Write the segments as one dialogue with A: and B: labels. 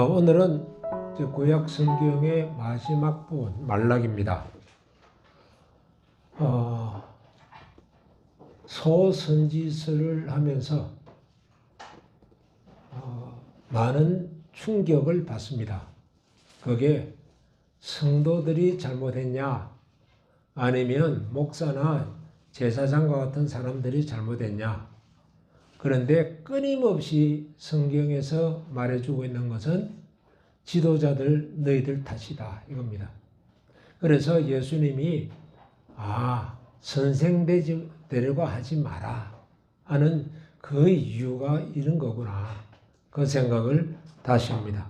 A: 오늘은 구약 성경의 마지막 부분 말락입니다. 소선지서를 하면서 많은 충격을 받습니다. 그게 성도들이 잘못했냐, 아니면 목사나 제사장과 같은 사람들이 잘못했냐. 그런데 끊임없이 성경에서 말해주고 있는 것은 지도자들 너희들 탓이다 이겁니다. 그래서 예수님이 선생 되려고 하지 마라 하는 그 이유가 이런 거구나, 그 생각을 다시 합니다.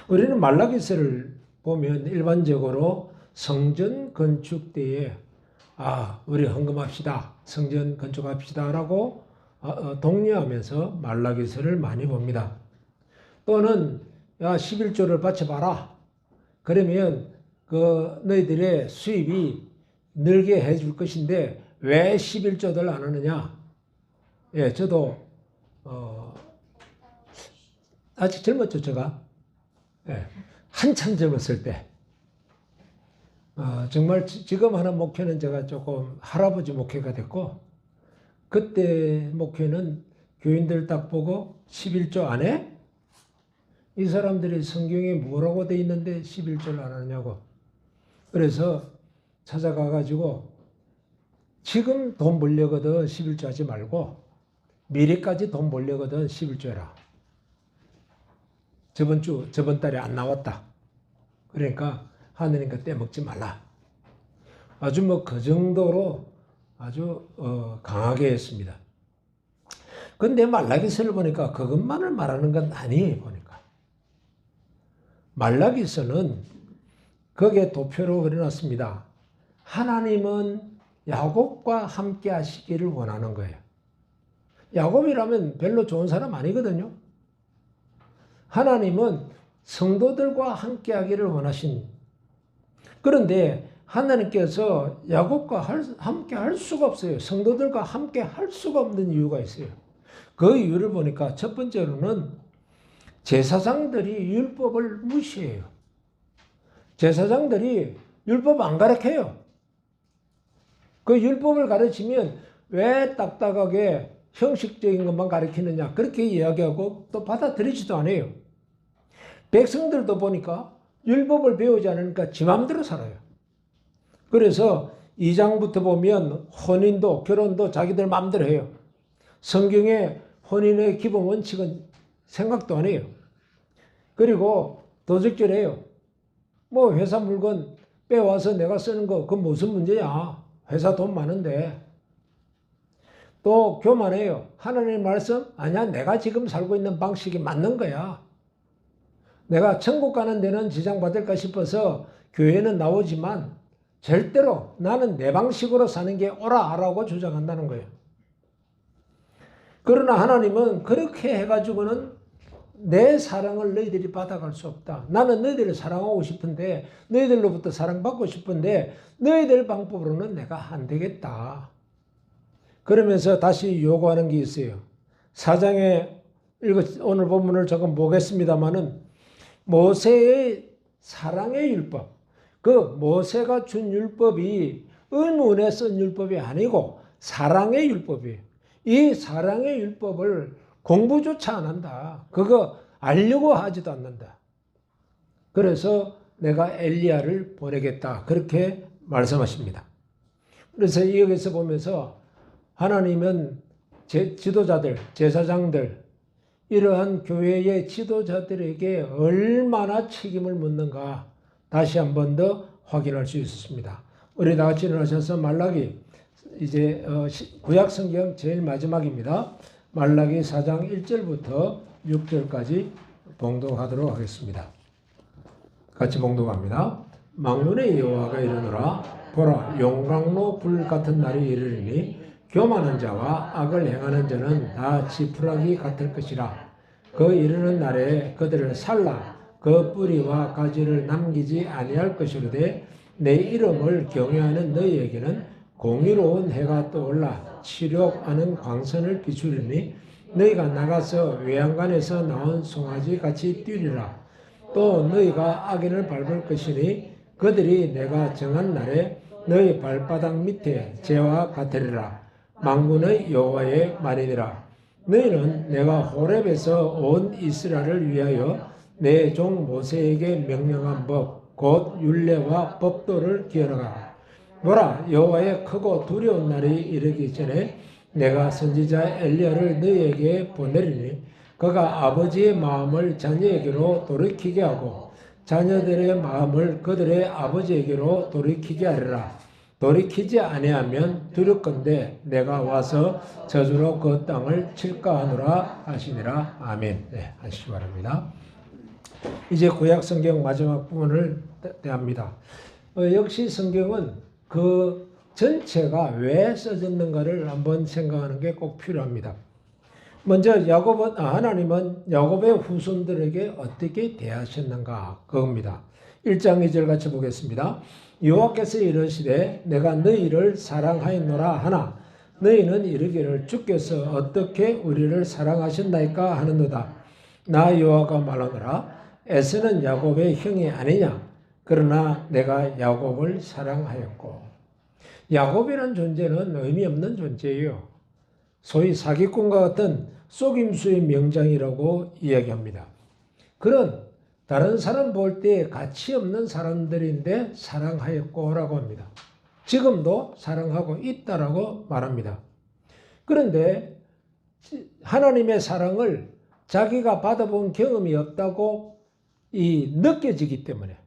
A: 우리는 말라기서를 보면 일반적으로 성전 건축 때에 우리 헌금합시다, 성전 건축합시다 라고 독려하면서 말라기서를 많이 봅니다. 또는 11조를 바쳐봐라, 그러면 너희들의 수입이 늘게 해줄 것인데 왜 11조들 안 하느냐. 저도 아직 젊었죠, 제가. 한참 젊었을 때 정말 지금 하는 목회는 제가 조금 할아버지 목회가 됐고, 그때 목회는 교인들 딱 보고 11조 안 해? 이 사람들이 성경에 뭐라고 돼 있는데 11조를 안 하느냐고. 그래서 찾아가가지고 지금 돈 벌려거든 11조 하지 말고 미래까지 돈 벌려거든 11조 해라. 저번 달에 안 나왔다. 그러니까 하느님과 떼먹지 말라. 아주 그 정도로 아주 강하게 했습니다. 근데 말라기서를 보니까 그것만을 말하는 건 아니에요. 보니까 말라기서는 거기에 도표로 그려놨습니다. 하나님은 야곱과 함께 하시기를 원하는 거예요. 야곱이라면 별로 좋은 사람 아니거든요. 하나님은 성도들과 함께 하기를 원하신, 그런데 하나님께서 야곱과 함께 할 수가 없어요. 성도들과 함께 할 수가 없는 이유가 있어요. 그 이유를 보니까 첫 번째로는 제사장들이 율법을 무시해요. 제사장들이 율법 안 가르쳐요. 그 율법을 가르치면 왜 딱딱하게 형식적인 것만 가르치느냐, 그렇게 이야기하고 또 받아들이지도 않아요. 백성들도 보니까 율법을 배우지 않으니까 지 맘대로 살아요. 그래서 2장부터 보면 혼인도 결혼도 자기들 마음대로 해요. 성경에 혼인의 기본 원칙은 생각도 안 해요. 그리고 도적질해요. 회사 물건 빼와서 내가 쓰는 거 그건 무슨 문제야. 회사 돈 많은데. 또 교만해요. 하나님의 말씀 아니야, 내가 지금 살고 있는 방식이 맞는 거야. 내가 천국 가는 데는 지장받을까 싶어서 교회는 나오지만 절대로 나는 내 방식으로 사는 게 옳아라고 주장한다는 거예요. 그러나 하나님은 그렇게 해가지고는 내 사랑을 너희들이 받아갈 수 없다. 나는 너희들을 사랑하고 싶은데, 너희들로부터 사랑받고 싶은데 너희들 방법으로는 내가 안 되겠다. 그러면서 다시 요구하는 게 있어요. 4장에 오늘 본문을 조금 보겠습니다마는 모세의 사랑의 율법, 그 모세가 준 율법이 의문에 쓴 율법이 아니고 사랑의 율법이에요. 이 사랑의 율법을 공부조차 안 한다. 그거 알려고 하지도 않는다. 그래서 내가 엘리야를 보내겠다, 그렇게 말씀하십니다. 그래서 여기서 보면서 하나님은 지도자들, 제사장들, 이러한 교회의 지도자들에게 얼마나 책임을 묻는가 다시 한 번 더 확인할 수 있었습니다. 우리 다 같이 일어나셔서 말라기, 이제 구약 성경 제일 마지막입니다. 말라기 4장 1절부터 6절까지 봉독하도록 하겠습니다. 같이 봉독합니다. 망군의 여호와가 이르노라, 보라, 용광로 불 같은 날이 이르리니 교만한 자와 악을 행하는 자는 다 지푸라기 같을 것이라. 그 이르는 날에 그들을 살라 그 뿌리와 가지를 남기지 아니할 것이로되, 내 이름을 경외하는 너희에게는 공의로운 해가 떠올라 치욕하는 광선을 비추리니 너희가 나가서 외양간에서 나온 송아지 같이 뛰리라. 또 너희가 악인을 밟을 것이니 그들이 내가 정한 날에 너희 발바닥 밑에 재와 같으리라. 만군의 여호와의 말이니라. 너희는 내가 호렙에서 온 이스라엘을 위하여 내 종 모세에게 명령한 법 곧 율례와 법도를 기억하라. 보라, 여호와의 크고 두려운 날이 이르기 전에 내가 선지자 엘리야를 너희에게 보내리니 그가 아버지의 마음을 자녀에게로 돌이키게 하고 자녀들의 마음을 그들의 아버지에게로 돌이키게 하리라. 돌이키지 아니하면 두렵건대 내가 와서 저주로 그 땅을 칠까 하노라 하시니라. 아멘. 네, 하시기 바랍니다. 이제 구약 성경 마지막 부분을 대합니다. 역시 성경은 그 전체가 왜 써졌는가를 한번 생각하는 게 꼭 필요합니다. 먼저 하나님은 야곱의 후손들에게 어떻게 대하셨는가 그겁니다. 1장 2절 같이 보겠습니다. 여호와께서 이르시되 내가 너희를 사랑하였노라 하나 너희는 이르기를 주께서 어떻게 우리를 사랑하셨나이까 하는도다. 나 여호와가 말하노라 에서는 야곱의 형이 아니냐 그러나 내가 야곱을 사랑하였고. 야곱이라는 존재는 의미 없는 존재예요. 소위 사기꾼과 같은 속임수의 명장이라고 이야기합니다. 그런 다른 사람 볼 때 가치 없는 사람들인데 사랑하였고라고 합니다. 지금도 사랑하고 있다라고 말합니다. 그런데 하나님의 사랑을 자기가 받아본 경험이 없다고 느껴지기 때문에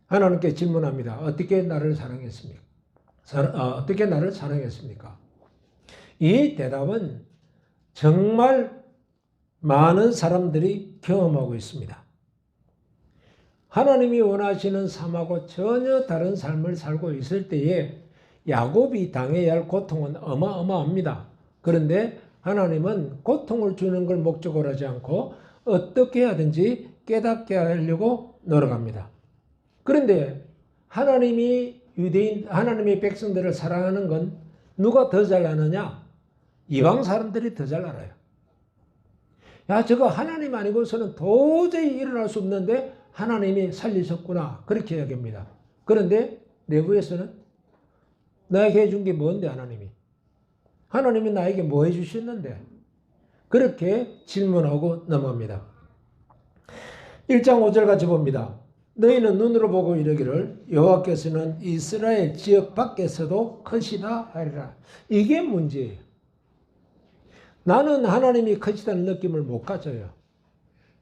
A: 하나님께 질문합니다. 어떻게 나를 사랑했습니까? 어떻게 나를 사랑했습니까? 이 대답은 정말 많은 사람들이 경험하고 있습니다. 하나님이 원하시는 삶하고 전혀 다른 삶을 살고 있을 때에 야곱이 당해야 할 고통은 어마어마합니다. 그런데 하나님은 고통을 주는 걸 목적으로 하지 않고 어떻게 하든지 깨닫게 하려고 노력합니다. 그런데 하나님의 백성들을 사랑하는 건 누가 더 잘 아느냐? 이방 사람들이 더 잘 알아요. 야, 저거 하나님 아니고서는 도저히 일어날 수 없는데 하나님이 살리셨구나. 그렇게 이야기합니다. 그런데 내부에서는 나에게 해준 게 뭔데 하나님이? 하나님이 나에게 뭐 해주셨는데? 그렇게 질문하고 넘어갑니다. 1장 5절 같이 봅니다. 너희는 눈으로 보고 이르기를 여호와께서는 이스라엘 지역 밖에서도 크시다 하리라. 이게 문제예요. 나는 하나님이 크시다는 느낌을 못 가져요.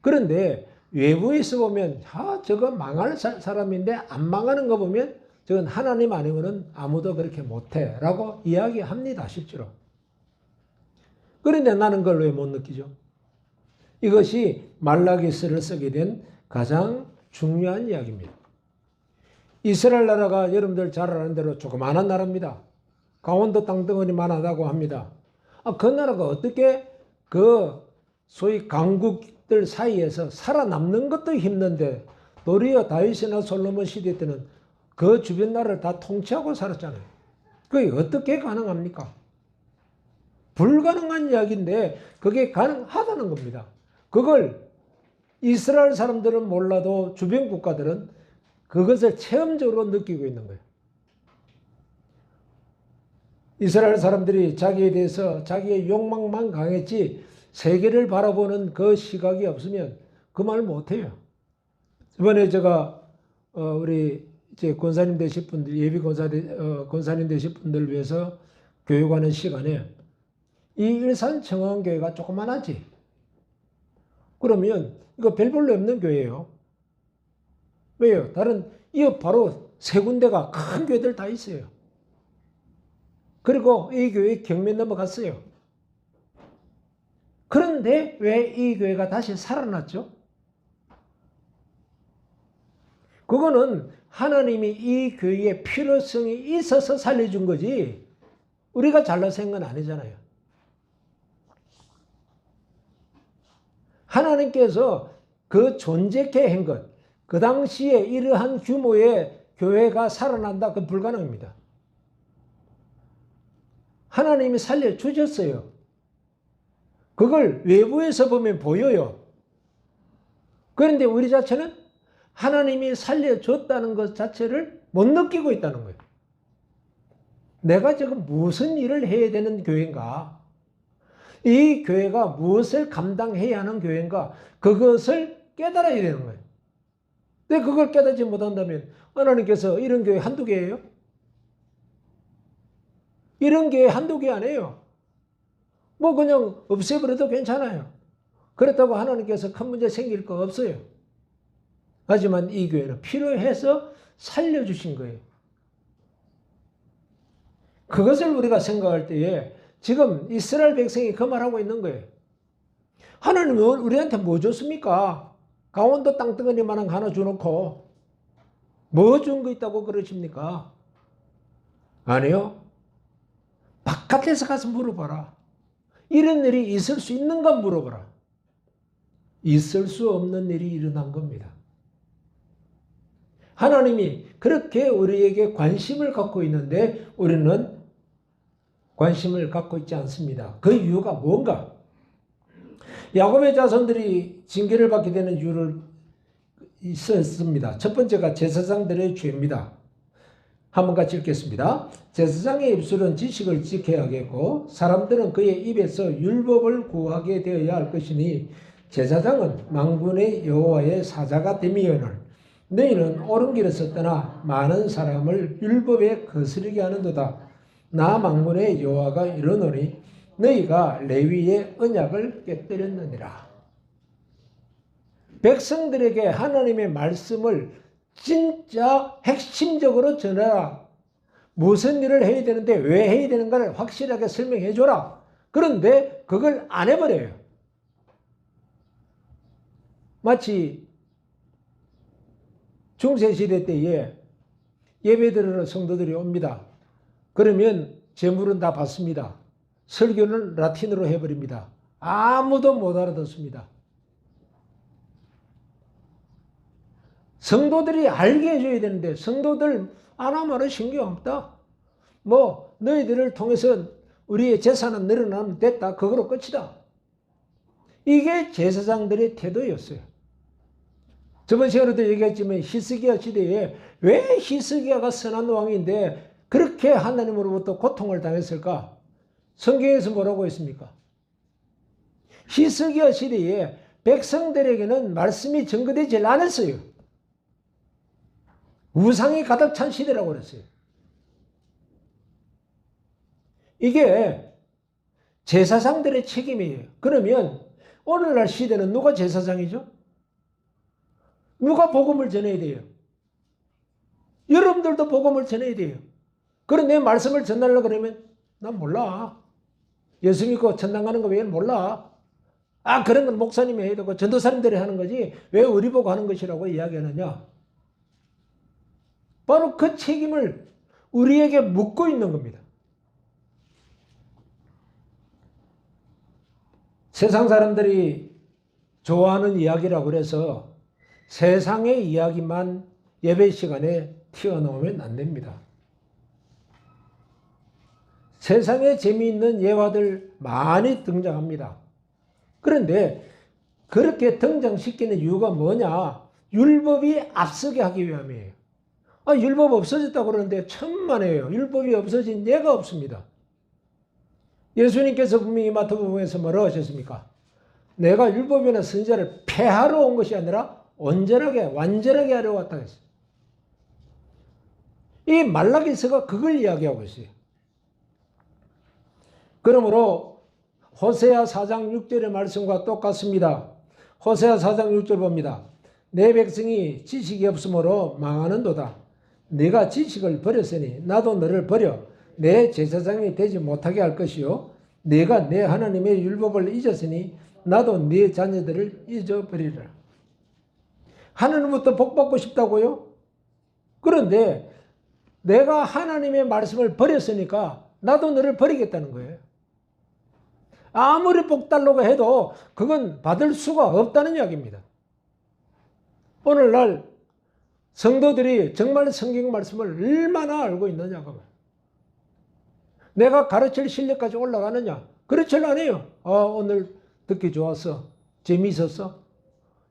A: 그런데 외부에서 보면 저거 망할 사람인데 안 망하는 거 보면 저건 하나님 아니고는 아무도 그렇게 못해 라고 이야기합니다. 실제로. 그런데 나는 그걸 왜 못 느끼죠? 이것이 말라기스를 쓰게 된 가장 중요한 이야기입니다. 이스라엘 나라가 여러분들 잘 아는 대로 조그마한 나라입니다. 강원도 땅덩어리만 하다고 합니다. 그 나라가 어떻게 소위 강국들 사이에서 살아남는 것도 힘든데 도리어 다윗이나 솔로몬 시대 때는 그 주변 나라를 다 통치하고 살았잖아요. 그게 어떻게 가능합니까? 불가능한 이야기인데 그게 가능하다는 겁니다. 그걸 이스라엘 사람들은 몰라도 주변 국가들은 그것을 체험적으로 느끼고 있는 거예요. 이스라엘 사람들이 자기에 대해서 자기의 욕망만 강했지 세계를 바라보는 그 시각이 없으면 그 말 못해요. 이번에 제가 우리 이제 권사님 되실 분들, 예비 권사님 되실 분들 위해서 교육하는 시간에 이 일산 청원교회가 조그만하지. 그러면 이거 별 볼로 없는 교회예요. 왜요? 이 바로 세 군데가 큰 교회들 다 있어요. 그리고 이 교회 경매 넘어갔어요. 그런데 왜 이 교회가 다시 살아났죠? 그거는 하나님이 이 교회에 필요성이 있어서 살려준 거지 우리가 잘나서 한 건 아니잖아요. 하나님께서 그 존재케 한 것, 그 당시에 이러한 규모의 교회가 살아난다, 그 불가능합니다. 하나님이 살려주셨어요. 그걸 외부에서 보면 보여요. 그런데 우리 자체는 하나님이 살려줬다는 것 자체를 못 느끼고 있다는 거예요. 내가 지금 무슨 일을 해야 되는 교회인가? 이 교회가 무엇을 감당해야 하는 교회인가? 그것을 깨달아야 되는 거예요. 근데 그걸 깨닫지 못한다면 하나님께서 이런 교회 한두 개예요? 이런 교회 한두 개 아니에요. 뭐 그냥 없애버려도 괜찮아요. 그렇다고 하나님께서 큰 문제 생길 거 없어요. 하지만 이 교회는 필요해서 살려주신 거예요. 그것을 우리가 생각할 때에 지금 이스라엘 백성이 그 말하고 있는 거예요. 하나님은 우리한테 뭐 줬습니까? 강원도 땅덩어리만한 거 하나 줘놓고 뭐 준 거 있다고 그러십니까? 아니요. 바깥에서 가서 물어봐라. 이런 일이 있을 수 있는가 물어봐라. 있을 수 없는 일이 일어난 겁니다. 하나님이 그렇게 우리에게 관심을 갖고 있는데 우리는 관심을 갖고 있지 않습니다. 그 이유가 뭔가? 야곱의 자손들이 징계를 받게 되는 이유를 있었습니다. 첫 번째가 제사장들의 죄입니다. 한번 같이 읽겠습니다. 제사장의 입술은 지식을 지켜야 하겠고 사람들은 그의 입에서 율법을 구하게 되어야 할 것이니 제사장은 만군의 여호와의 사자가 됨이오늘 너희는 옳은 길에서 떠나 많은 사람을 율법에 거스르게 하는도다. 나 만군의 여호와가 이르노니 너희가 레위의 언약을 깨뜨렸느니라. 백성들에게 하나님의 말씀을 진짜 핵심적으로 전해라. 무슨 일을 해야 되는데 왜 해야 되는가를 확실하게 설명해 줘라. 그런데 그걸 안 해버려요. 마치 중세시대 때에 예배드리러 성도들이 옵니다. 그러면 제물은 다 받습니다. 설교는 라틴어로 해버립니다. 아무도 못 알아듣습니다. 성도들이 알게 해줘야 되는데 성도들 하나만은 신경 없다. 뭐 너희들을 통해서 우리의 재산은 늘어나면 됐다. 그거로 끝이다. 이게 제사장들의 태도였어요. 저번 시간에도 얘기했지만 히스기야 시대에 왜 히스기야가 선한 왕인데 그렇게 하나님으로부터 고통을 당했을까? 성경에서 뭐라고 했습니까? 히스기야 시대에 백성들에게는 말씀이 전거되지 않았어요. 우상이 가득 찬 시대라고 그랬어요. 이게 제사장들의 책임이에요. 그러면 오늘날 시대는 누가 제사장이죠? 누가 복음을 전해야 돼요? 여러분들도 복음을 전해야 돼요. 그런데 말씀을 전하려고 그러면 난 몰라. 예수 믿고 천당 가는 거 외에는 몰라. 아, 그런 건 목사님이 해야 되고 전도사님들이 하는 거지 왜 우리 보고 하는 것이라고 이야기하느냐. 바로 그 책임을 우리에게 묻고 있는 겁니다. 세상 사람들이 좋아하는 이야기라고 그래서 세상의 이야기만 예배 시간에 튀어나오면 안 됩니다. 세상에 재미있는 예화들 많이 등장합니다. 그런데 그렇게 등장시키는 이유가 뭐냐? 율법이 앞서게 하기 위함이에요. 아, 율법 없어졌다고 그러는데 천만에요. 율법이 없어진 예가 없습니다. 예수님께서 분명히 마태복음에서 뭐라고 하셨습니까? 내가 율법이나 선지자를 폐하러 온 것이 아니라 온전하게 완전하게 하려 왔다 했어요. 이 말라기서가 그걸 이야기하고 있어요. 그러므로 호세아 4장 6절의 말씀과 똑같습니다. 호세아 4장 6절 봅니다. 내 백성이 지식이 없으므로 망하는도다. 네가 지식을 버렸으니 나도 너를 버려 내 제사장이 되지 못하게 할 것이요 네가 내 하나님의 율법을 잊었으니 나도 네 자녀들을 잊어버리라. 하나님부터 복받고 싶다고요? 그런데 내가 하나님의 말씀을 버렸으니까 나도 너를 버리겠다는 거예요. 아무리 복 달라고 해도 그건 받을 수가 없다는 이야기입니다. 오늘날 성도들이 정말 성경 말씀을 얼마나 알고 있느냐가 내가 가르칠 실력까지 올라가느냐? 그렇지 않아요. 오늘 듣기 좋았어. 재미있었어.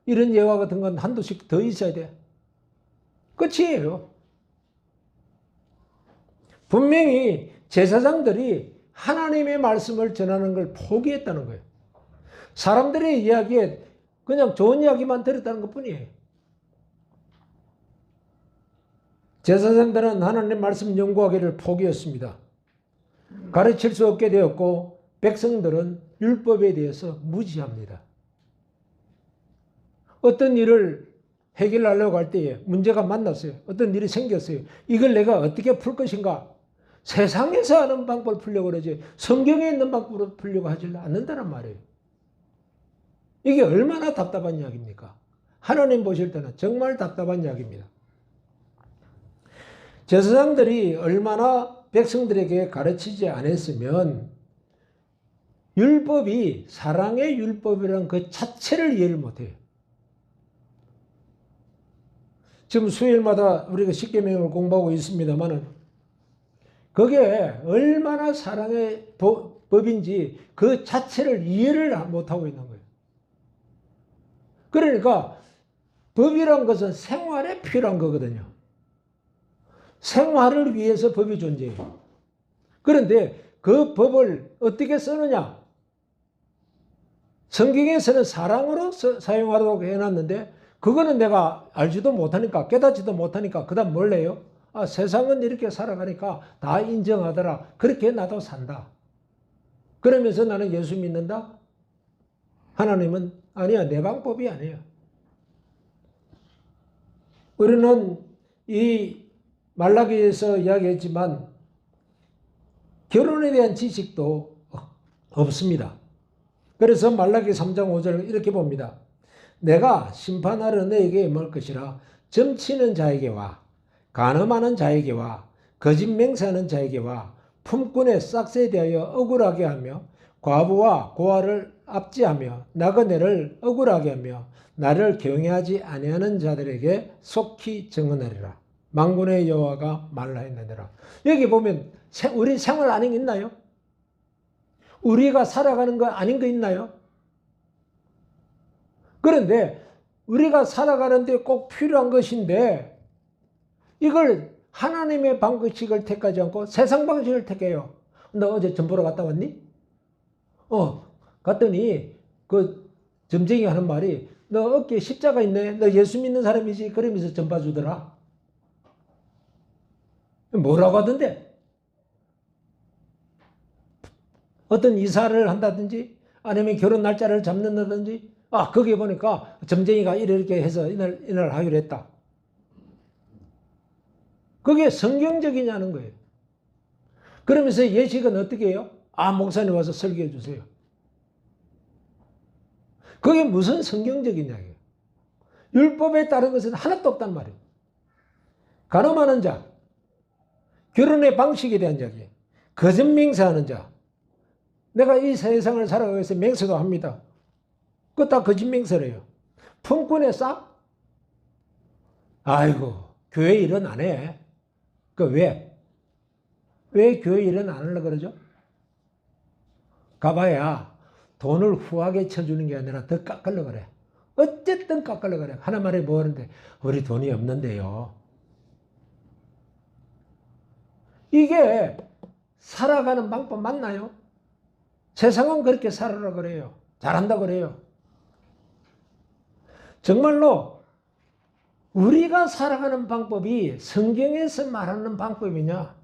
A: 이런 예화 같은 건 한두씩 더 있어야 돼. 끝이에요. 분명히 제사장들이 하나님의 말씀을 전하는 걸 포기했다는 거예요. 사람들의 이야기에 그냥 좋은 이야기만 들었다는 것뿐이에요. 제사장들은 하나님 말씀 연구하기를 포기했습니다. 가르칠 수 없게 되었고 백성들은 율법에 대해서 무지합니다. 어떤 일을 해결하려고 할 때에 문제가 만났어요. 어떤 일이 생겼어요. 이걸 내가 어떻게 풀 것인가? 세상에서 하는 방법을 풀려고 그러지 성경에 있는 방법으로 풀려고 하지 않는다는 말이에요. 이게 얼마나 답답한 이야기입니까? 하나님 보실 때는 정말 답답한 이야기입니다. 제사장들이 얼마나 백성들에게 가르치지 않았으면 율법이 사랑의 율법이라는 그 자체를 이해를 못해요. 지금 수요일마다 우리가 십계명을 공부하고 있습니다만은 그게 얼마나 사랑의 법인지 그 자체를 이해를 못하고 있는 거예요. 그러니까 법이란 것은 생활에 필요한 거거든요. 생활을 위해서 법이 존재해요. 그런데 그 법을 어떻게 쓰느냐? 성경에서는 사랑으로 사용하라고 해놨는데 그거는 내가 알지도 못하니까 깨닫지도 못하니까 그 다음 뭘 해요? 아, 세상은 이렇게 살아가니까 다 인정하더라. 그렇게 나도 산다. 그러면서 나는 예수 믿는다? 하나님은 아니야. 내 방법이 아니야. 우리는 이 말라기에서 이야기했지만 결혼에 대한 지식도 없습니다. 그래서 말라기 3장 5절을 이렇게 봅니다. 내가 심판하러 너에게 임할 것이라 점치는 자에게와 간음하는 자에게와 거짓 맹세하는 자에게와 품꾼의 싹스에 대하여 억울하게 하며 과부와 고아를 압제하며 나그네를 억울하게 하며 나를 경외하지 아니하는 자들에게 속히 증언하리라. 만군의 여호와가 말하였느니라. 여기 보면 우리 생활 아닌 게 있나요? 우리가 살아가는 거 아닌 거 있나요? 그런데 우리가 살아가는데 꼭 필요한 것인데 이걸 하나님의 방식을 택하지 않고 세상 방식을 택해요. 너 어제 점 보러 갔다 왔니? 갔더니 그 점쟁이 하는 말이 너 어깨에 십자가 있네. 너 예수 믿는 사람이지. 그러면서 점 봐주더라. 뭐라고 하던데? 어떤 이사를 한다든지 아니면 결혼 날짜를 잡는다든지 거기 보니까 점쟁이가 이렇게 해서 이날 하기로 했다. 그게 성경적이냐는 거예요. 그러면서 예식은 어떻게 해요? 목사님 와서 설교해 주세요. 그게 무슨 성경적인 이야기예요. 율법에 따른 것은 하나도 없단 말이에요. 간음하는 자, 결혼의 방식에 대한 이야기예요. 거짓 맹세하는 자, 내가 이 세상을 살아가기 위해서 맹세도 합니다. 그거 다 거짓 맹세래요. 품꾼의 싹? 아이고, 교회 일은 안 해. 왜? 왜 교회 일은 안 하려고 그러죠? 가봐야 돈을 후하게 쳐주는 게 아니라 더 깎으려고 그래. 어쨌든 깎으려고 그래. 하나 말해 뭐 하는데, 우리 돈이 없는데요. 이게 살아가는 방법 맞나요? 세상은 그렇게 살아라 그래요. 잘한다 그래요. 정말로 우리가 살아가는 방법이 성경에서 말하는 방법이냐?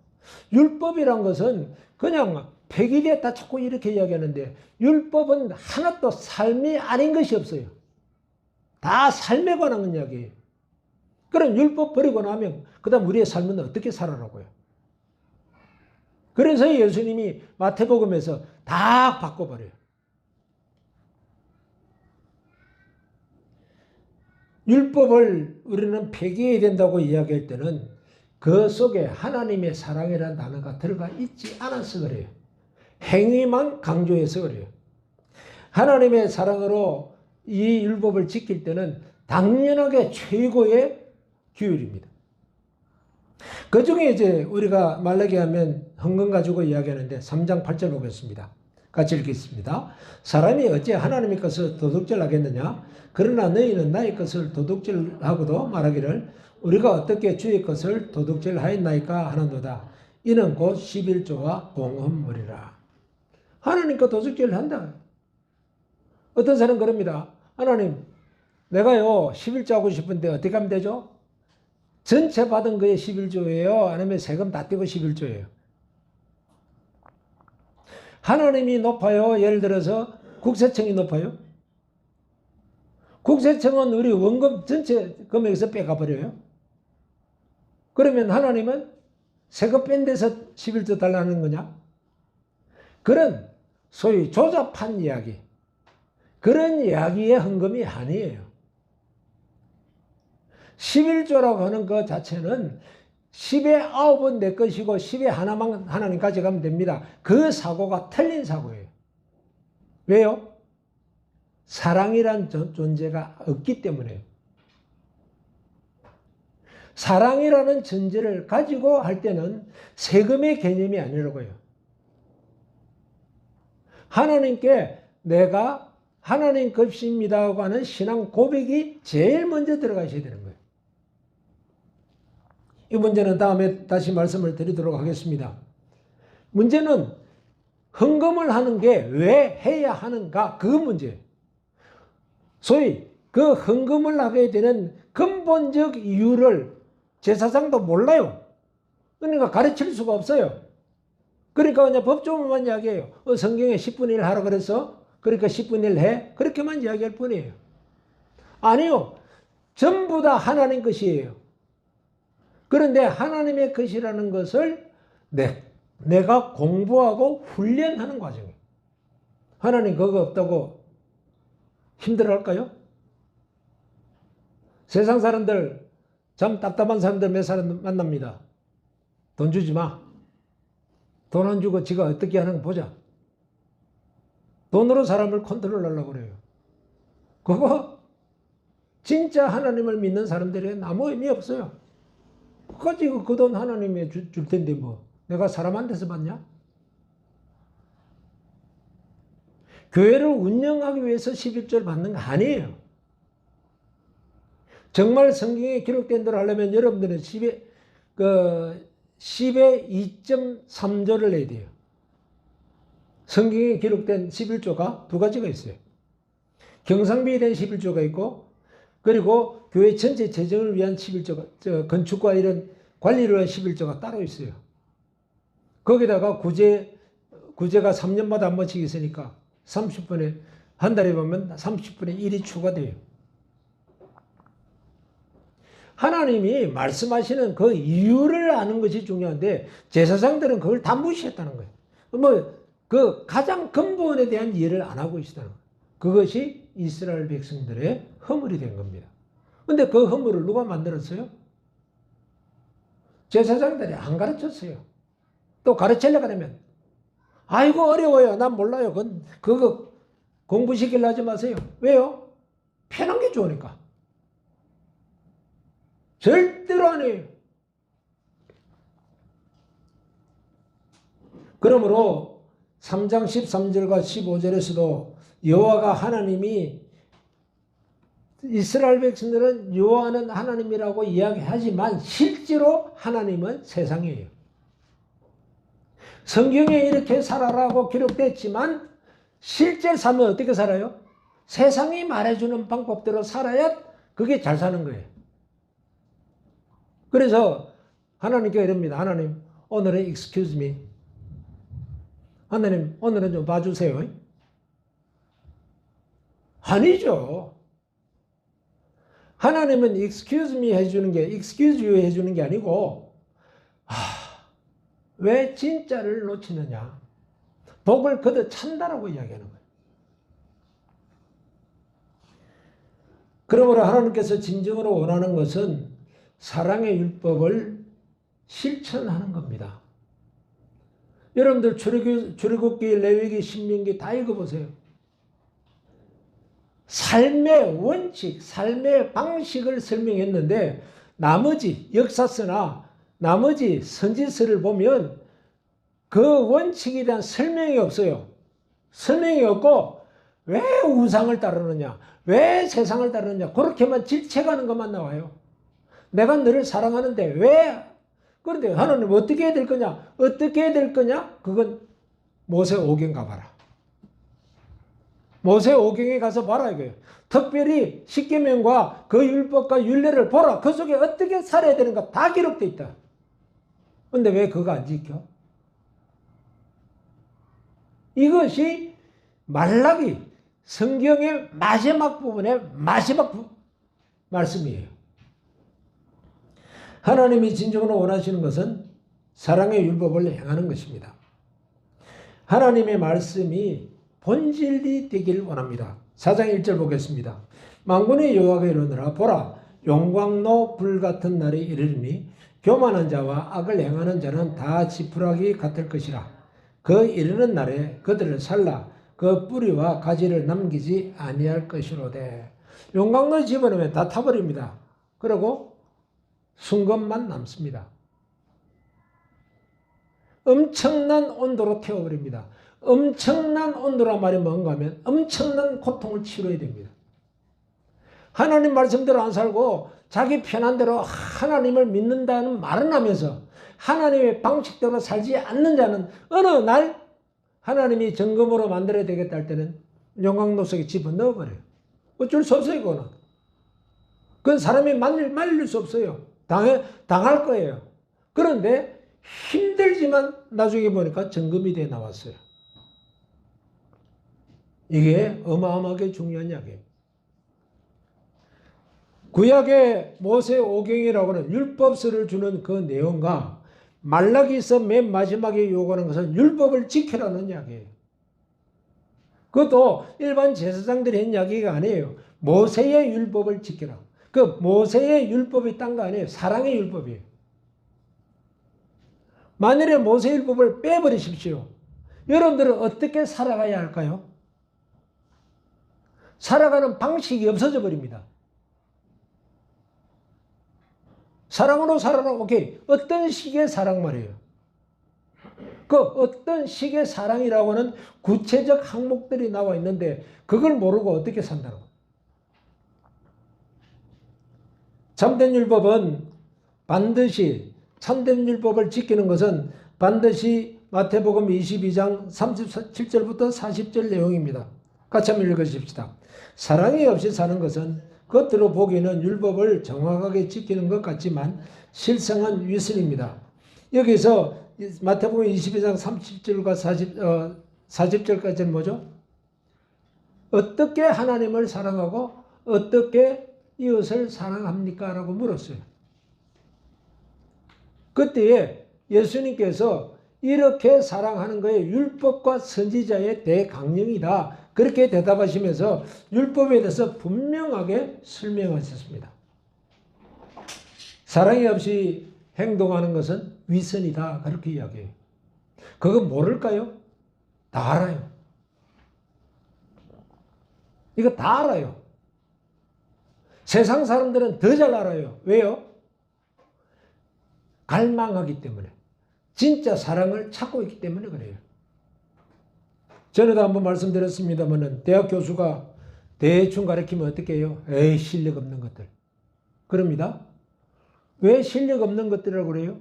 A: 율법이란 것은 그냥 폐기됐다 자꾸 이렇게 이야기하는데 율법은 하나도 삶이 아닌 것이 없어요. 다 삶에 관한 이야기예요. 그럼 율법 버리고 나면 그 다음 우리의 삶은 어떻게 살아라고요? 그래서 예수님이 마태복음에서 다 바꿔버려요. 율법을 우리는 폐기해야 된다고 이야기할 때는 그 속에 하나님의 사랑이라는 단어가 들어가 있지 않아서 그래요. 행위만 강조해서 그래요. 하나님의 사랑으로 이 율법을 지킬 때는 당연하게 최고의 규율입니다. 그 중에 이제 우리가 말라기 하면 헌금 가지고 이야기하는데 3장 8절 보겠습니다. 같이 읽겠습니다. 사람이 어찌 하나님의 것을 도둑질하겠느냐? 그러나 너희는 나의 것을 도둑질하고도 말하기를 우리가 어떻게 주의 것을 도둑질하였나이까 하는도다. 이는 곧 11조와 공헌물이라. 하나님과 도둑질을 한다. 어떤 사람은 그럽니다. 하나님, 내가요 11조 하고 싶은데 어떻게 하면 되죠? 전체 받은 거에 11조예요? 아니면 세금 다 떼고 11조예요? 하나님이 높아요? 예를 들어서 국세청이 높아요? 국세청은 우리 원금 전체 금액에서 빼가버려요. 그러면 하나님은 세금 뺀 데서 11조 달라는 거냐? 그런 소위 조잡한 이야기, 그런 이야기의 헌금이 아니에요. 11조라고 하는 것 자체는 10의 9은 내 것이고 10의 하나만 하나님 가져가면 됩니다. 그 사고가 틀린 사고예요. 왜요? 사랑이란 존재가 없기 때문에요. 사랑이라는 전제를 가지고 할 때는 세금의 개념이 아니라고요. 하나님께 내가 하나님 것입니다고 하는 신앙 고백이 제일 먼저 들어가셔야 되는 거예요. 이 문제는 다음에 다시 말씀을 드리도록 하겠습니다. 문제는 헌금을 하는 게 왜 해야 하는가? 그 문제예요. 소위 그 헌금을 하게 되는 근본적 이유를 제사장도 몰라요. 그러니까 가르칠 수가 없어요. 그러니까 그냥 법조문만 이야기해요. 성경에 10분의 1 하라 그래서 그러니까 10분의 1 해. 그렇게만 이야기할 뿐이에요. 아니요. 전부 다 하나님 것이에요. 그런데 하나님의 것이라는 것을 내가 공부하고 훈련하는 과정이에요. 하나님 그거 없다고 힘들어할까요? 세상 사람들 참 답답한 사람들 몇 사람 만납니다. 돈 주지 마. 돈 안 주고 지가 어떻게 하는 거 보자. 돈으로 사람을 컨트롤하려고 그래요. 그거 진짜 하나님을 믿는 사람들에게는 아무 의미 없어요. 그까지 그 돈 하나님이 줄 텐데 뭐 내가 사람한테서 받냐? 교회를 운영하기 위해서 11조를 받는 거 아니에요. 정말 성경에 기록된 대로 하려면 여러분들은 10의 2.3조를 내야 돼요. 성경에 기록된 11조가 두 가지가 있어요. 경상비에 대한 11조가 있고 그리고 교회 전체 재정을 위한 11조가 건축과 이런 관리를 위한 11조가 따로 있어요. 거기다가 구제가 3년마다 한 번씩 있으니까 30분에 한 달에 보면 30분의 1이 추가돼요. 하나님이 말씀하시는 그 이유를 아는 것이 중요한데 제사장들은 그걸 다 무시했다는 거예요. 그 가장 근본에 대한 이해를 안 하고 있다는 거예요. 그것이 이스라엘 백성들의 허물이 된 겁니다. 근데 그 허물을 누가 만들었어요? 제사장들이 안 가르쳤어요. 또 가르치려고 하면 아이고 어려워요. 난 몰라요. 그거 공부시키려 하지 마세요. 왜요? 편한 게 좋으니까. 절대로 안 해요. 그러므로 3장 13절과 15절에서도 여호와가 하나님이 이스라엘 백성들은 여호와는 하나님이라고 이야기하지만 실제로 하나님은 세상이에요. 성경에 이렇게 살아라고 기록됐지만 실제 삶은 어떻게 살아요? 세상이 말해주는 방법대로 살아야 그게 잘 사는 거예요. 그래서 하나님께 이럽니다. 하나님 오늘은 excuse me. 하나님 오늘은 좀 봐주세요. 아니죠. 하나님은 excuse me 해주는 게 excuse you 해주는 게 아니고 왜 진짜를 놓치느냐. 복을 거둬 찬다라고 이야기하는 거예요. 그러므로 하나님께서 진정으로 원하는 것은 사랑의 율법을 실천하는 겁니다. 여러분들 출애굽기, 레위기, 신명기 다 읽어보세요. 삶의 원칙, 삶의 방식을 설명했는데 나머지 역사서나 나머지 선지서를 보면 그 원칙에 대한 설명이 없어요. 설명이 없고 왜 우상을 따르느냐, 왜 세상을 따르느냐 그렇게만 질책하는 것만 나와요. 내가 너를 사랑하는데 왜? 그런데 하나님 어떻게 해야 될 거냐? 어떻게 해야 될 거냐? 그건 모세오경 가봐라. 모세오경에 가서 봐라 이거예요. 특별히 십계명과 그 율법과 율례를 보라. 그 속에 어떻게 살아야 되는가 다 기록되어 있다. 근데 왜 그거 안 지켜? 이것이 말라기 성경의 마지막 부분의 마지막 말씀이에요. 하나님이 진정으로 원하시는 것은 사랑의 율법을 행하는 것입니다. 하나님의 말씀이 본질이 되길 원합니다. 4장 1절 보겠습니다. 만군의 여호와가 이르노라 보라 용광로 불같은 날이 이르리니 교만한 자와 악을 행하는 자는 다 지푸라기 같을 것이라. 그 이르는 날에 그들을 살라 그 뿌리와 가지를 남기지 아니할 것이로되. 용광로에 집어넣으면 다 타버립니다. 그리고 순금만 남습니다. 엄청난 온도로 태워버립니다. 엄청난 온도라 말이 뭔가 하면 엄청난 고통을 치러야 됩니다. 하나님 말씀대로 안 살고 자기 편한 대로 하나님을 믿는다는 말은 하면서 하나님의 방식대로 살지 않는 자는 어느 날 하나님이 정금으로 만들어야 되겠다 할 때는 용광로 속에 집어넣어버려요. 어쩔 수 없어요. 그거는. 그건 사람이 말릴 수 없어요. 당할 거예요. 그런데 힘들지만 나중에 보니까 정금이 돼 나왔어요. 이게 어마어마하게 중요한 이야기예요. 구약의 모세오경이라고 하는 율법서를 주는 그 내용과 말라기서 맨 마지막에 요구하는 것은 율법을 지키라는 이야기예요. 그것도 일반 제사장들이 한 이야기가 아니에요. 모세의 율법을 지키라. 그 모세의 율법이 딴 거 아니에요. 사랑의 율법이에요. 만일에 모세의 율법을 빼버리십시오. 여러분들은 어떻게 살아가야 할까요? 살아가는 방식이 없어져 버립니다. 사랑으로 살아라. 오케이. 어떤 식의 사랑 말이에요. 그 어떤 식의 사랑이라고 하는 구체적 항목들이 나와 있는데 그걸 모르고 어떻게 산다고. 참된 율법은 반드시 참된 율법을 지키는 것은 반드시 마태복음 22장 37절부터 40절 내용입니다. 같이 한번 읽으십시다. 사랑이 없이 사는 것은 겉으로 보기에는 율법을 정확하게 지키는 것 같지만 실상은 위선입니다. 여기서 마태복음 22장 30절과 40절까지는 뭐죠? 어떻게 하나님을 사랑하고 어떻게 이웃을 사랑합니까? 라고 물었어요. 그때에 예수님께서 이렇게 사랑하는 것이 율법과 선지자의 대강령이다. 그렇게 대답하시면서 율법에 대해서 분명하게 설명하셨습니다. 사랑이 없이 행동하는 것은 위선이다. 그렇게 이야기해요. 그거 모를까요? 다 알아요. 이거 다 알아요. 세상 사람들은 더 잘 알아요. 왜요? 갈망하기 때문에. 진짜 사랑을 찾고 있기 때문에 그래요. 전에도 한번 말씀드렸습니다만 대학 교수가 대충 가르치면 어떻게 해요? 에이 실력 없는 것들. 그럽니다. 왜 실력 없는 것들이라고 그래요?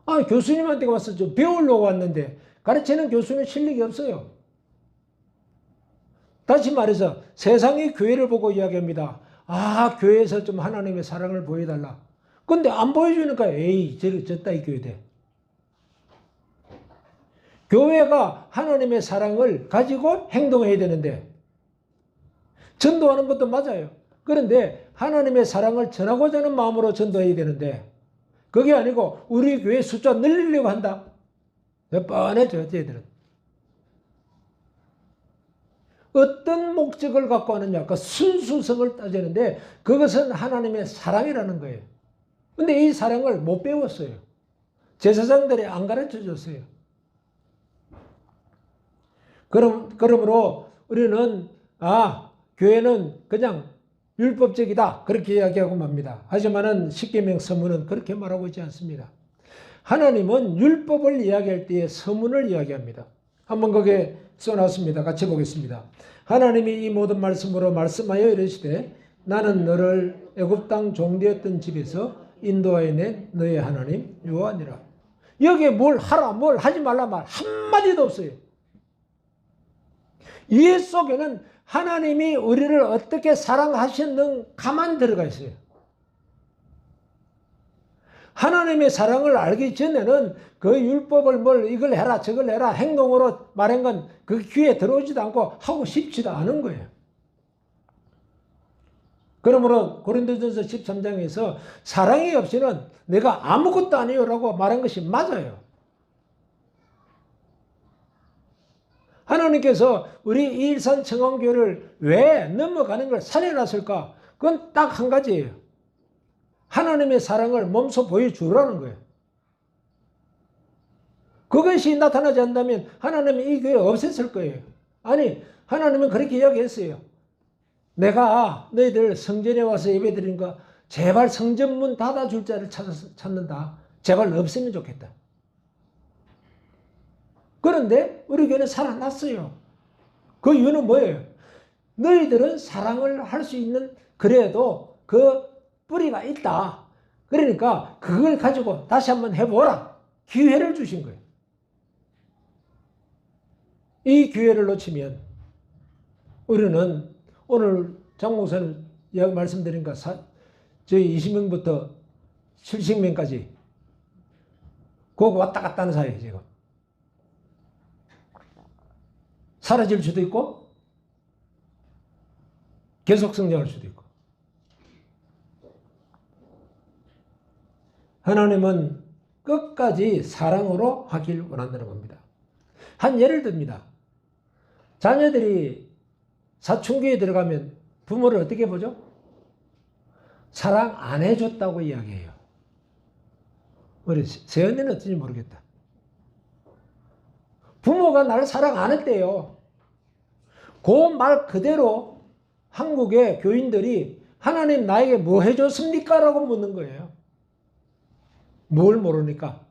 A: 아 교수님한테 와서 좀 배우려고 왔는데 가르치는 교수는 실력이 없어요. 다시 말해서 세상이 교회를 보고 이야기합니다. 아 교회에서 좀 하나님의 사랑을 보여달라. 근데 안 보여주니까 에이 저 따위 교회 돼. 교회가 하나님의 사랑을 가지고 행동해야 되는데 전도하는 것도 맞아요. 그런데 하나님의 사랑을 전하고자 하는 마음으로 전도해야 되는데 그게 아니고 우리 교회 숫자 늘리려고 한다. 뻔해져 쟤들은. 어떤 목적을 갖고 하느냐 그 순수성을 따지는데 그것은 하나님의 사랑이라는 거예요. 근데 이 사랑을 못 배웠어요. 제사장들이 안 가르쳐 줬어요. 그러므로 우리는 교회는 그냥 율법적이다 그렇게 이야기하고 맙니다. 하지만은 십계명 서문은 그렇게 말하고 있지 않습니다. 하나님은 율법을 이야기할 때에 서문을 이야기합니다. 한번 거기에 써놨습니다. 같이 보겠습니다. 하나님이 이 모든 말씀으로 말씀하여 이르시되 나는 너를 애굽 땅 종되었던 집에서 인도하여 낸 너의 하나님 여호와니라. 여기에 뭘 하라 뭘 하지 말라 말 한마디도 없어요. 이 속에는 하나님이 우리를 어떻게 사랑하셨는가만 들어가 있어요. 하나님의 사랑을 알기 전에는 그 율법을 뭘 이걸 해라 저걸 해라 행동으로 말한 건 그 귀에 들어오지도 않고 하고 싶지도 않은 거예요. 그러므로 고린도전서 13장에서 사랑이 없이는 내가 아무것도 아니요라고 말한 것이 맞아요. 하나님께서 우리 일산 청원교회를 왜 넘어가는 걸 살려놨을까? 그건 딱 한 가지예요. 하나님의 사랑을 몸소 보여주라는 거예요. 그것이 나타나지 않는다면 하나님이 이 교회 없앴을 거예요. 아니 하나님은 그렇게 이야기했어요. 내가 너희들 성전에 와서 예배드리는 거 제발 성전문 닫아줄 자를 찾는다. 제발 없으면 좋겠다. 그런데 우리 교회는 살아났어요. 그 이유는 뭐예요? 너희들은 사랑을 할 수 있는 그래도 그 뿌리가 있다. 그러니까 그걸 가지고 다시 한번 해보라. 기회를 주신 거예요. 이 기회를 놓치면 우리는 오늘 장 목사님 말씀드린 거 저희 20명부터 70명까지 그거 왔다 갔다 하는 사이에요. 지금 사라질 수도 있고 계속 성장할 수도 있고. 하나님은 끝까지 사랑으로 하길 원한다는 겁니다. 한 예를 듭니다. 자녀들이 사춘기에 들어가면 부모를 어떻게 보죠? 사랑 안 해줬다고 이야기해요. 우리 세연이는 어떤지 모르겠다. 부모가 나를 사랑 안 했대요. 그 말 그대로 한국의 교인들이 하나님 나에게 뭐 해줬습니까? 라고 묻는 거예요. 뭘 모르니까.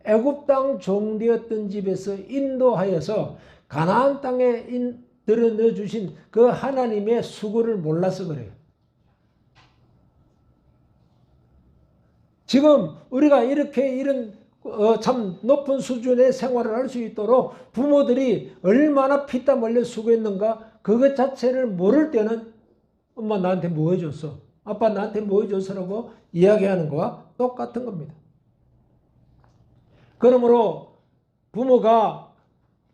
A: 애굽 땅 종되었던 집에서 인도하여서 가나안 땅에 들어 넣어주신 그 하나님의 수고를 몰라서 그래요. 지금 우리가 이렇게 이런 참 높은 수준의 생활을 할 수 있도록 부모들이 얼마나 피땀 흘려 수고했는가 그것 자체를 모를 때는 엄마 나한테 뭐 해줬어? 아빠 나한테 뭐 해줬어라고 이야기하는 거와 똑같은 겁니다. 그러므로 부모가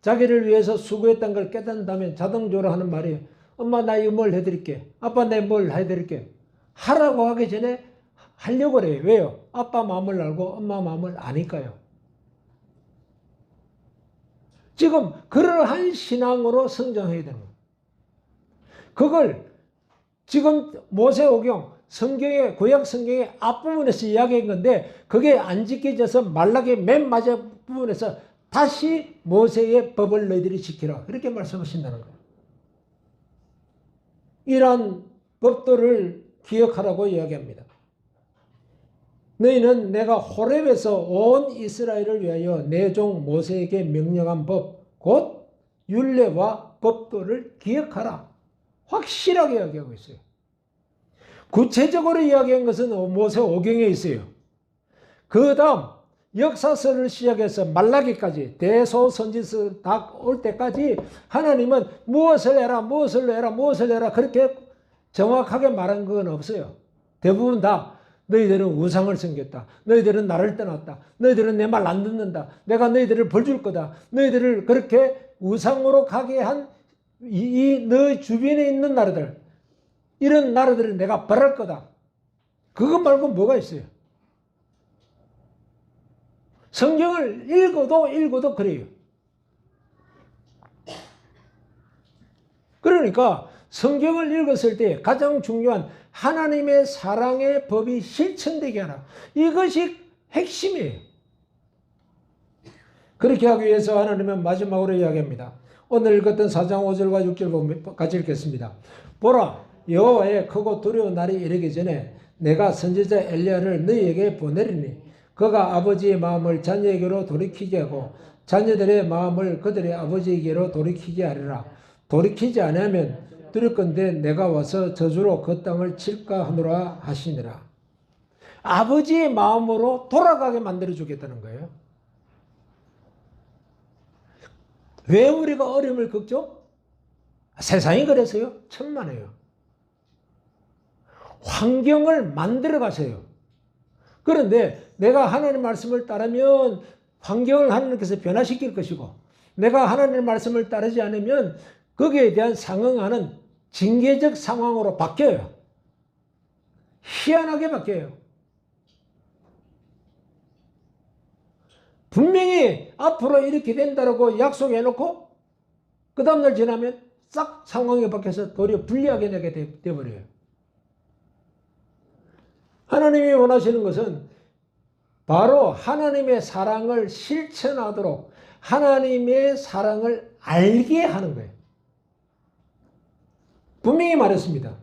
A: 자기를 위해서 수고했다는 걸 깨닫는다면 자동적으로 하는 말이 엄마 나 이거 뭘 해드릴게. 아빠 내 뭘 해드릴게. 하라고 하기 전에 하려고 그래요. 왜요? 아빠 마음을 알고 엄마 마음을 아니까요. 지금 그러한 신앙으로 성장해야 되는 거예요. 그걸 지금 모세오경 성경의 구약 성경의 앞부분에서 이야기한 건데 그게 안 지켜져서 말라기 맨 마지막 부분에서 다시 모세의 법을 너희들이 지키라. 이렇게 말씀하신다는 거예요. 이러한 법도를 기억하라고 이야기합니다. 너희는 내가 호렙에서 온 이스라엘을 위하여 내 종 모세에게 명령한 법, 곧 율례와 법도를 기억하라. 확실하게 이야기하고 있어요. 구체적으로 이야기한 것은 모세오경에 있어요. 그 다음 역사서를 시작해서 말라기까지 대소선지서 다 올 때까지 하나님은 무엇을 해라 무엇을 해라 무엇을 해라 그렇게 정확하게 말한 건 없어요. 대부분 다 너희들은 우상을 섬겼다. 너희들은 나를 떠났다. 너희들은 내 말 안 듣는다. 내가 너희들을 벌 줄 거다. 너희들을 그렇게 우상으로 가게 한 너 주변에 있는 나라들 이런 나라들을 내가 벌할 거다. 그것 말고 뭐가 있어요? 성경을 읽어도 그래요. 그러니까 성경을 읽었을 때 가장 중요한 하나님의 사랑의 법이 실천되게 하라. 이것이 핵심이에요. 그렇게 하기 위해서 하나님은 마지막으로 이야기합니다. 오늘 읽었던 4장 5절과 6절 같이 읽겠습니다. 보라, 여호와의 크고 두려운 날이 이르기 전에 내가 선지자 엘리야를 너희에게 보내리니 그가 아버지의 마음을 자녀에게로 돌이키게 하고 자녀들의 마음을 그들의 아버지에게로 돌이키게 하리라. 돌이키지 않으면 엎드릴 건데 내가 와서 저주로 그 땅을 칠까 하노라 하시니라. 아버지의 마음으로 돌아가게 만들어 주겠다는 거예요. 왜 우리가 어려움을 겪죠? 세상이 그래서요. 천만에요. 환경을 만들어 가세요. 그런데 내가 하나님의 말씀을 따르면 환경을 하나님께서 변화시킬 것이고, 내가 하나님의 말씀을 따르지 않으면 거기에 대한 상응하는 징계적 상황으로 바뀌어요. 희한하게 바뀌어요. 분명히 앞으로 이렇게 된다고 약속해놓고 그 다음날 지나면 싹 상황이 바뀌어서 도리어 불리하게 되게 되어버려요. 하나님이 원하시는 것은 바로 하나님의 사랑을 실천하도록 하나님의 사랑을 알게 하는 거예요. 분명히 말했습니다.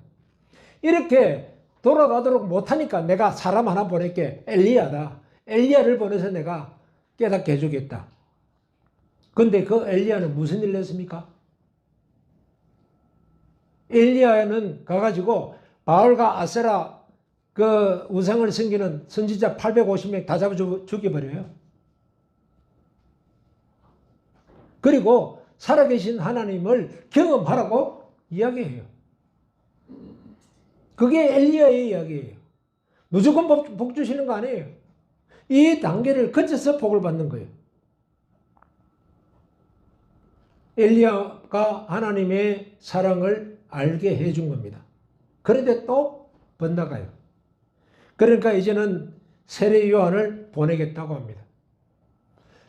A: 이렇게 돌아가도록 못하니까 내가 사람 하나 보낼게. 엘리야다. 엘리야를 보내서 내가 깨닫게 해주겠다. 근데 그 엘리야는 무슨 일을 했습니까? 엘리야는 가가지고 바알과 아세라 그 우상을 섬기는 선지자 850명 다 잡아 죽여버려요. 그리고 살아계신 하나님을 경험하라고 이야기해요. 그게 엘리야의 이야기예요. 무조건 복 주시는 거 아니에요. 이 단계를 거쳐서 복을 받는 거예요. 엘리야가 하나님의 사랑을 알게 해준 겁니다. 그런데 또 번나가요. 그러니까 이제는 세례 요한을 보내겠다고 합니다.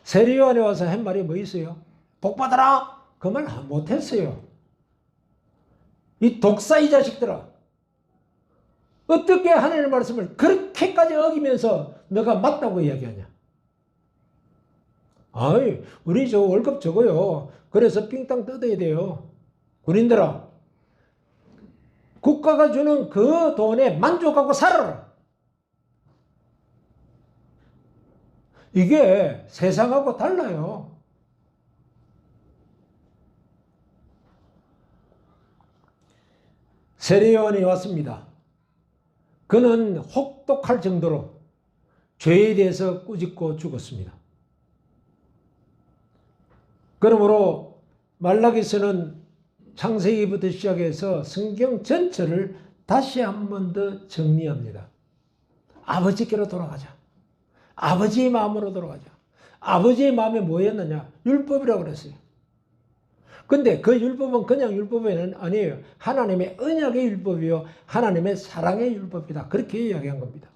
A: 세례 요한에 와서 한 말이 뭐 있어요? 복 받아라! 그 말 못했어요. 이 독사 이 자식들아. 어떻게 하나님의 말씀을 그렇게까지 어기면서 너가 맞다고 이야기하냐? 아이, 우리 저 월급 적어요. 그래서 삥땅 뜯어야 돼요. 군인들아, 국가가 주는 그 돈에 만족하고 살아라. 이게 세상하고 달라요. 세례 요한이 왔습니다. 그는 혹독할 정도로 죄에 대해서 꾸짖고 죽었습니다. 그러므로 말라기서는 창세기부터 시작해서 성경 전체를 다시 한 번 더 정리합니다. 아버지께로 돌아가자. 아버지의 마음으로 돌아가자. 아버지의 마음이 뭐였느냐? 율법이라고 그랬어요. 근데 그 율법은 그냥 율법이 아니에요. 하나님의 언약의 율법이요. 하나님의 사랑의 율법이다. 그렇게 이야기한 겁니다.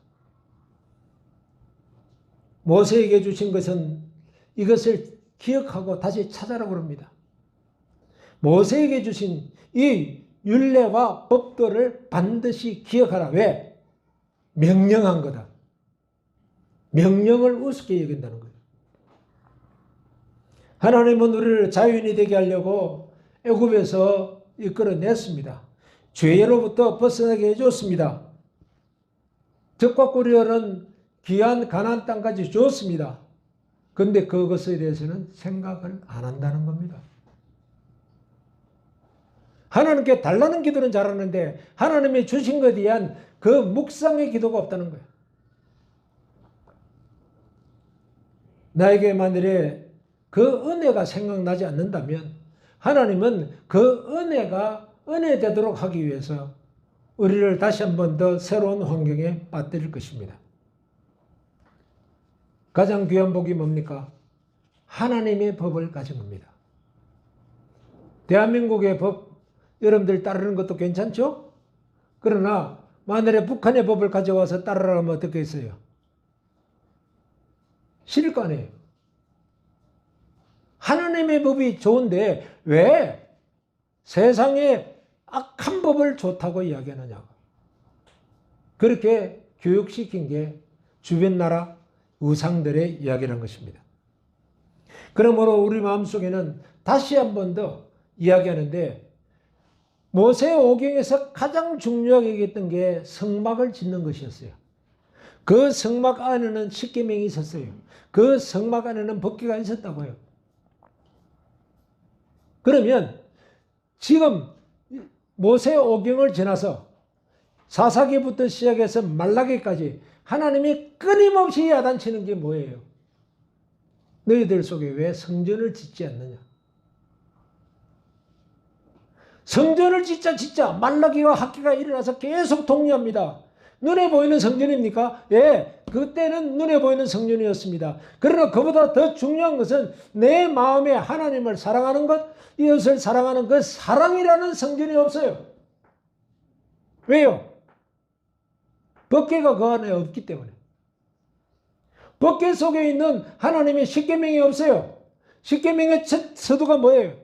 A: 모세에게 주신 것은 이것을 기억하고 다시 찾아라 그럽니다. 모세에게 주신 이 율례와 법도를 반드시 기억하라. 왜? 명령한 거다. 명령을 우습게 여긴다는 거예요. 하나님은 우리를 자유인이 되게 하려고 애굽에서 이끌어냈습니다. 죄로부터 벗어나게 해줬습니다. 적과 꿀이라는 귀한 가나안 땅까지 줬습니다. 그런데 그것에 대해서는 생각을 안 한다는 겁니다. 하나님께 달라는 기도는 잘하는데 하나님이 주신 것에 대한 그 묵상의 기도가 없다는 거예요. 나에게 만일에 그 은혜가 생각나지 않는다면 하나님은 그 은혜가 은혜되도록 하기 위해서 우리를 다시 한 번 더 새로운 환경에 빠뜨릴 것입니다. 가장 귀한 복이 뭡니까? 하나님의 법을 가진 겁니다. 대한민국의 법 여러분들 따르는 것도 괜찮죠? 그러나 만일에 북한의 법을 가져와서 따르라면 어떻게 했어요? 싫을 거 아니에요. 하나님의 법이 좋은데 왜 세상에 악한 법을 좋다고 이야기하느냐고. 그렇게 교육시킨 게 주변 나라 우상들의 이야기라는 것입니다. 그러므로 우리 마음속에는 다시 한 번 더 이야기하는데 모세오경에서 가장 중요하게 얘기했던 게 성막을 짓는 것이었어요. 그 성막 안에는 십계명이 있었어요. 그 성막 안에는 법궤가 있었다고요. 그러면 지금 모세 오경을 지나서 사사기부터 시작해서 말라기까지 하나님이 끊임없이 야단치는 게 뭐예요? 너희들 속에 왜 성전을 짓지 않느냐? 성전을 짓자 말라기와 학기가 일어나서 계속 독려합니다. 눈에 보이는 성전입니까? 예, 그때는 눈에 보이는 성전이었습니다. 그러나 그보다 더 중요한 것은 내 마음에 하나님을 사랑하는 것, 이웃을 사랑하는 그 사랑이라는 성전이 없어요. 왜요? 법궤가 그 안에 없기 때문에. 법궤 속에 있는 하나님의 십계명이 없어요. 십계명의 첫 서두가 뭐예요?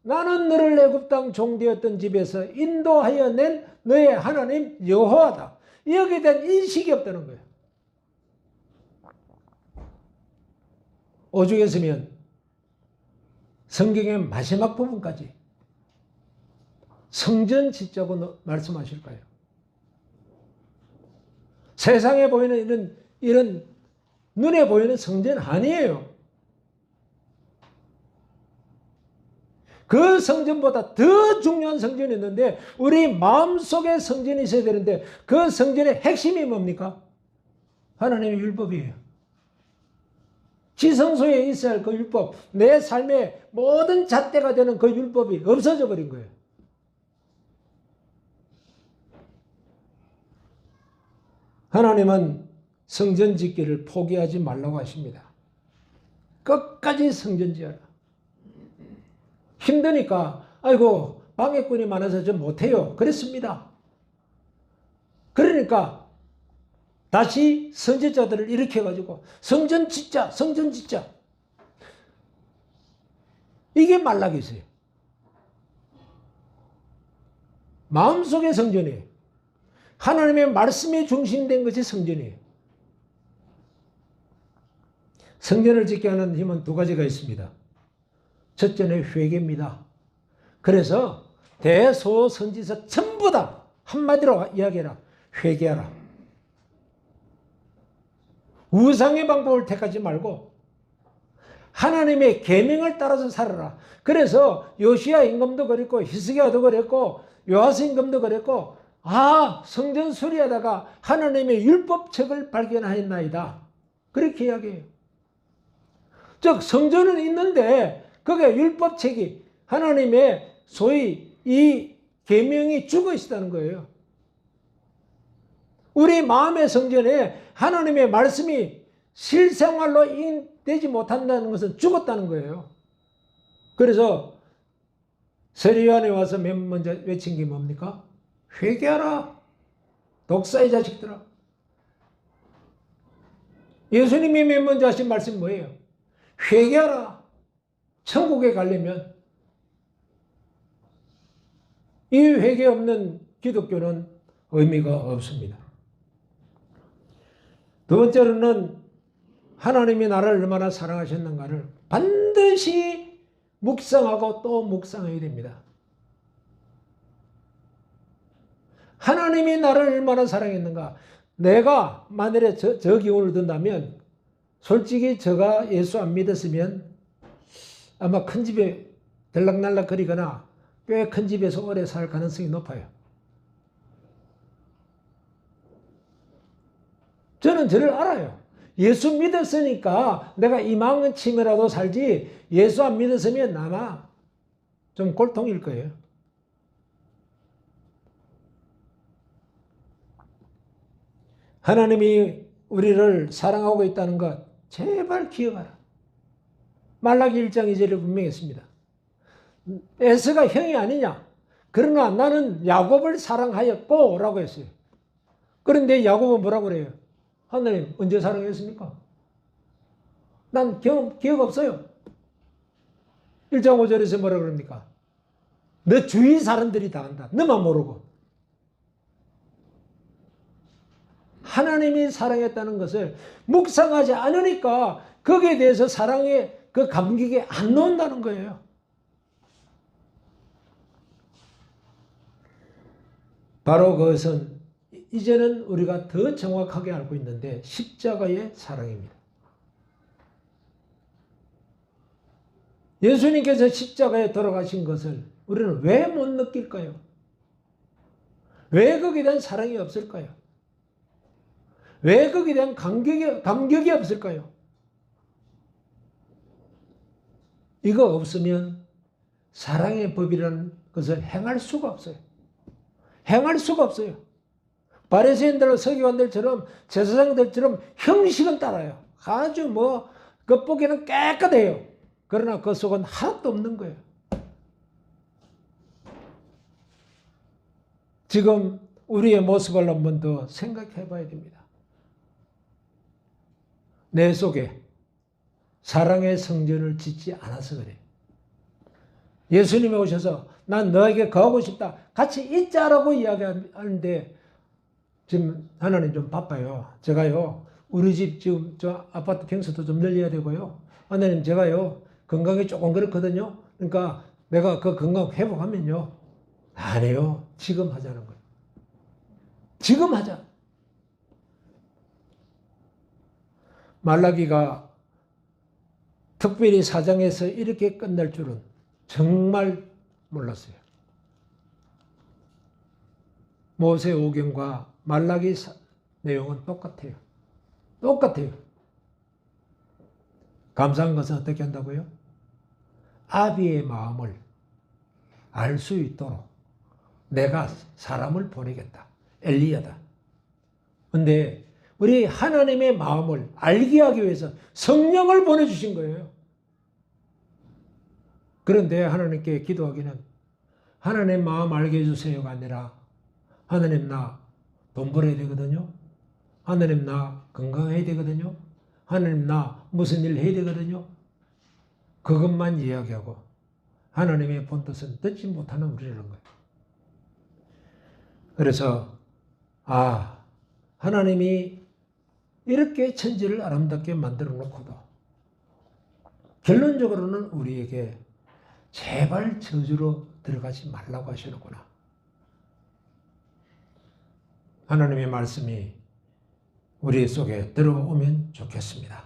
A: 나는 너를 애굽 땅 종되었던 집에서 인도하여 낸 너의 하나님 여호와다. 여기에 대한 인식이 없다는 거예요. 오죽 했으면 성경의 마지막 부분까지 성전 짓자고 말씀하실까요? 세상에 보이는 이런 눈에 보이는 성전 아니에요. 그 성전보다 더 중요한 성전이 있는데 우리 마음속에 성전이 있어야 되는데 그 성전의 핵심이 뭡니까? 하나님의 율법이에요. 지성소에 있어야 할 그 율법, 내 삶의 모든 잣대가 되는 그 율법이 없어져 버린 거예요. 하나님은 성전 짓기를 포기하지 말라고 하십니다. 끝까지 성전 지어라. 힘드니까 아이고 방해꾼이 많아서 좀 못해요. 그랬습니다. 그러니까 다시 선지자들을 일으켜가지고 성전 짓자. 이게 말라기세요. 마음속의 성전이에요. 하나님의 말씀이 중심된 것이 성전이에요. 성전을 짓게 하는 힘은 두 가지가 있습니다. 첫째는 회개입니다. 그래서 대소선지서 전부 다 한마디로 이야기해라. 회개하라. 우상의 방법을 택하지 말고 하나님의 계명을 따라서 살아라. 그래서 요시야 임금도 그랬고 히스기야도 그랬고 요아스 임금도 그랬고 성전 수리하다가 하나님의 율법책을 발견하였나이다. 그렇게 이야기해요. 즉 성전은 있는데 그게 율법책이 하나님의 소위 이 계명이 죽어 있다는 거예요. 우리 마음의 성전에 하나님의 말씀이 실생활로 되지 못한다는 것은 죽었다는 거예요. 그래서 세례요한에 와서 맨 먼저 외친 게 뭡니까? 회개하라. 독사의 자식들아. 예수님이 맨 먼저 하신 말씀이 뭐예요? 회개하라. 천국에 가려면 이 회개 없는 기독교는 의미가 없습니다. 두 번째로는 하나님이 나를 얼마나 사랑하셨는가를 반드시 묵상하고 또 묵상해야 됩니다. 하나님이 나를 얼마나 사랑했는가. 내가 만일에 저 기운을 든다면 솔직히 제가 예수 안 믿었으면 아마 큰 집에 들락날락 거리거나 꽤 큰 집에서 오래 살 가능성이 높아요. 저는 저를 알아요. 예수 믿었으니까 내가 이만큼이라도 살지 예수 안 믿었으면 아마 좀 골통일 거예요. 하나님이 우리를 사랑하고 있다는 것 제발 기억하라. 말라기 1장 2절에 분명히 했습니다. 에서가 형이 아니냐. 그러나 나는 야곱을 사랑하였고 라고 했어요. 그런데 야곱은 뭐라고 그래요? 하나님 언제 사랑했습니까? 난 기억 없어요. 1장 5절에서 뭐라고 그럽니까? 너 주위 사람들이 다 안다. 너만 모르고. 하나님이 사랑했다는 것을 묵상하지 않으니까 거기에 대해서 사랑의 그 감격이 안 나온다는 거예요. 바로 그것은 이제는 우리가 더 정확하게 알고 있는데 십자가의 사랑입니다. 예수님께서 십자가에 돌아가신 것을 우리는 왜 못 느낄까요? 왜 거기에 대한 사랑이 없을까요? 왜 거기에 대한 감격이 없을까요? 이거 없으면 사랑의 법이라는 것을 행할 수가 없어요. 행할 수가 없어요. 바리새인들, 서기관들처럼 제사장들처럼 형식은 따라요. 아주 겉보기에는 깨끗해요. 그러나 그 속은 하나도 없는 거예요. 지금 우리의 모습을 한 번 더 생각해 봐야 됩니다. 내 속에 사랑의 성전을 짓지 않아서 그래. 예수님이 오셔서 난 너에게 거하고 싶다. 같이 있자라고 이야기하는데 지금 하나님 좀 바빠요. 제가요. 우리 집 지금 저 아파트 평수도 좀 늘려야 되고요. 하나님 제가요. 건강이 조금 그렇거든요. 그러니까 내가 그 건강 회복하면요. 안 해요. 지금 하자는 거예요. 지금 하자. 말라기가 특별히 4장에서 이렇게 끝날 줄은 정말 몰랐어요. 모세오경과 말라기 내용은 똑같아요. 똑같아요. 감사한 것은 어떻게 한다고요? 아비의 마음을 알 수 있도록 내가 사람을 보내겠다. 엘리야다. 근데 우리 하나님의 마음을 알게 하기 위해서 성령을 보내주신 거예요. 그런데 하나님께 기도하기는 하나님 마음 알게 해주세요가 아니라 하나님 나 돈 벌어야 되거든요. 하나님 나 건강해야 되거든요. 하나님 나 무슨 일 해야 되거든요. 그것만 이야기하고 하나님의 본뜻은 듣지 못하는 우리라는 거예요. 그래서 하나님이 이렇게 천지를 아름답게 만들어 놓고도 결론적으로는 우리에게 제발 저주로 들어가지 말라고 하시는구나. 하나님의 말씀이 우리 속에 들어오면 좋겠습니다.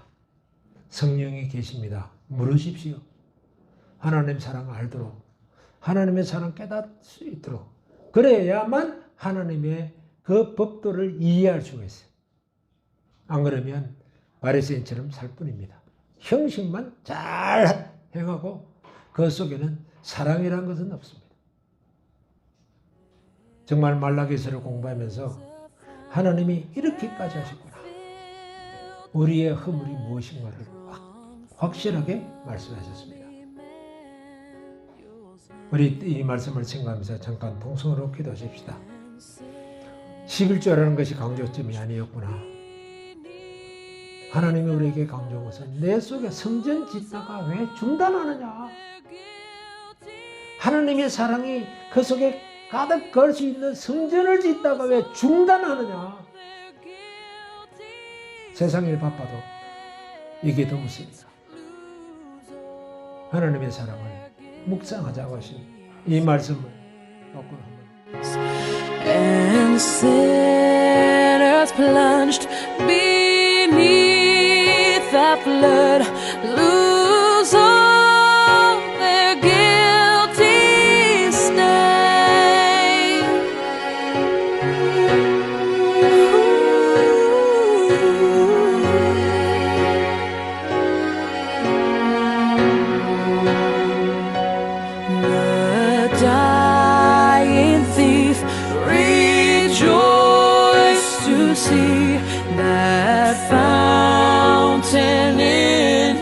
A: 성령이 계십니다. 물으십시오. 하나님 사랑 알도록, 하나님의 사랑 깨닫을 수 있도록. 그래야만 하나님의 그 법도를 이해할 수가 있어요. 안 그러면 바리새인처럼 살 뿐입니다. 형식만 잘 행하고 그 속에는 사랑이라는 것은 없습니다. 정말 말라기서를 공부하면서 하나님이 이렇게까지 하셨구나. 우리의 허물이 무엇인가를 확실하게 말씀하셨습니다. 우리 이 말씀을 생각하면서 잠깐 통성으로 기도하십시다. 11조라는 것이 강조점이 아니었구나. 하나님이 우리에게 강조한 것은 내 속에 성전 짓다가 왜 중단하느냐. 하나님의 사랑이 그 속에 가득 걸 수 있는 성전을 짓다가 왜 중단하느냐. 세상일 바빠도 이게 더 웃습니다. 하나님의 사랑을 묵상하자고 하신 이 말씀을 놓고
B: And sinners plunged beneath the flood lose all their guilty stain. The dying thief rejoiced to see that fountain in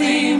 B: thief.